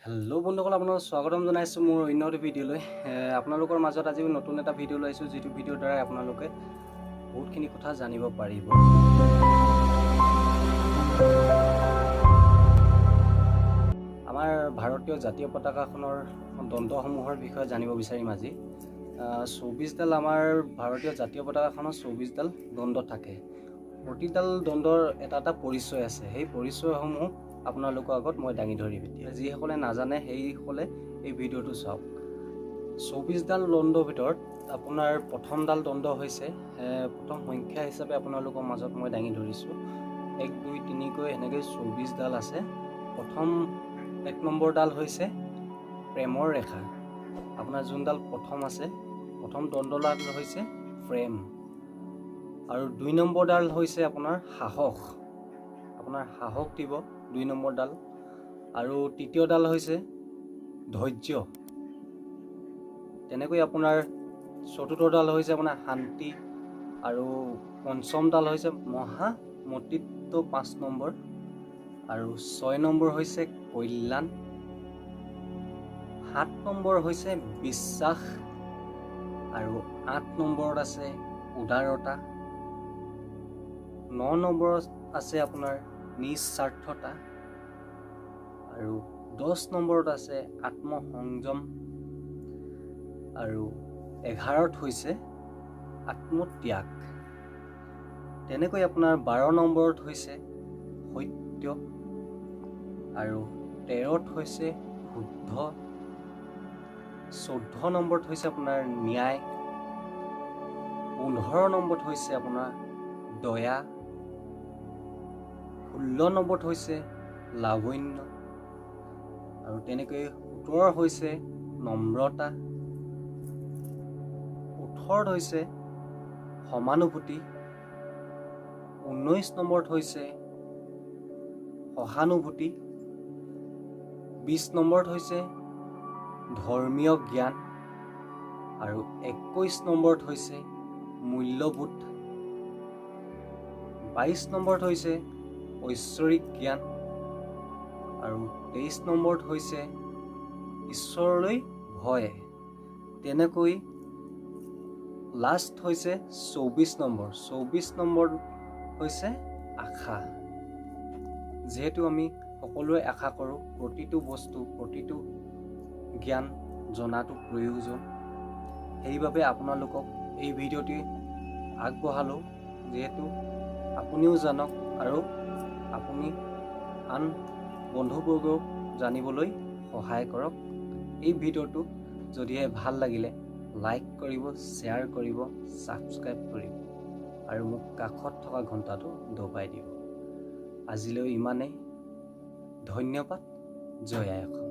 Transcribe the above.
Hello' বন্ধুসকল, আপোনালোকক স্বাগতম জনাইছোঁ মোৰ অন্য এটা ভিডিঅ'লৈ। আপোনালোকৰ মাজত আজি নতুন এটা ভিডিঅ' লৈছোঁ, যিটো ভিডিঅ'ৰ দ্বাৰা আপোনালোকে বহুতখিনি কথা জানিব পাৰিব। আমাৰ ভাৰতীয় জাতীয় পতাকাখনৰ দণ্ডসমূহৰ বিষয়ে জানিব বিচাৰিম আজি। 24ডাল আমাৰ ভাৰতীয় জাতীয় পতাকাখনৰ 24ডাল দণ্ড থাকে। প্ৰতিডাল দণ্ডৰ এটা এটা পৰিচয় আছে। সেই পৰিচয়সমূহ আপোনালোকৰ আগত মই দাঙি ধৰিম। যিসকলে নাজানে সেইসকলে এই ভিডিঅ'টো চাওক। 24ডাল দণ্ডৰ ভিতৰত আপোনাৰ প্ৰথমডাল দণ্ড হৈছে, প্ৰথম সংখ্যা হিচাপে আপোনালোকৰ মাজত মই দাঙি ধৰিছোঁ 1 2 3 কৈ এনেকৈ 24ডাল আছে। প্ৰথম 1 নম্বৰডাল হৈছে প্ৰেমৰ ৰেখা। আপোনাৰ যোনডাল প্ৰথম আছে, প্ৰথম দণ্ডডাল হৈছে প্ৰেম। আৰু 2 নম্বৰডাল হৈছে আপোনাৰ সাহস। আপোনাৰ সাহস দিব 2 নম্বৰডাল। আৰু তৃতীয়ডাল হৈছে ধৈৰ্য। তেনেকৈ আপোনাৰ চতুৰ্থডাল হৈছে আপোনাৰ শান্তি। আৰু পঞ্চমডাল হৈছে মহামতিত্ব 5 নম্বৰ। আৰু 6 নম্বৰ হৈছে কল্যাণ। 7 নম্বৰ হৈছে বিশ্বাস। আৰু 8 নম্বৰত আছে উদাৰতা। 9 নম্বৰত আছে আপোনাৰ নিস্বাৰ্থতা। আৰু 10 নম্বৰত আছে আত্মসংযম। আৰু 11ত হৈছে আত্মত্যাগ। তেনেকৈ আপোনাৰ 12 নম্বৰত হৈছে সত্য। আৰু 13ত হৈছে শুদ্ধ। 14 নম্বৰত হৈছে আপোনাৰ ন্যায়। 15 নম্বৰত হৈছে আপোনাৰ দয়া। 16 নম্বৰত হৈছে লাৱণ্য। আৰু তেনেকৈ 17 হৈছে নম্ৰতা। 18ত হৈছে সমানুভূতি। 19 নম্বৰত হৈছে সহানুভূতি। 20 নম্বৰত হৈছে ধৰ্মীয় জ্ঞান। আৰু 21 নম্বৰত হৈছে মূল্যবোধ। 22 নম্বৰত হৈছে ঐশ্বৰিক জ্ঞান। আৰু 23 নম্বৰত হৈছে ঈশ্বৰলৈ ভয়। তেনেকৈ লাষ্ট হৈছে 24 নম্বৰ। 24 নম্বৰ হৈছে আশা। যিহেতু আমি সকলোৱে আশা কৰোঁ, প্ৰতিটো বস্তু, প্ৰতিটো জ্ঞান জনাটো প্ৰয়োজন। সেইবাবে আপোনালোকক এই ভিডিঅ'টি আগবঢ়ালোঁ, যিহেতু আপুনিও জানক আৰু আপুনি আন বন্ধুবৰ্গক জানিবলৈ সহায় কৰক। এই ভিডিঅ'টো যদিহে ভাল লাগিলে লাইক কৰিব, শ্বেয়াৰ কৰিব, ছাবস্ক্ৰাইব কৰিব আৰু মোক কাষত থকা ঘণ্টাটো দবাই দিব। আজিলৈ ইমানেই। ধন্যবাদ। জয় আই অসম।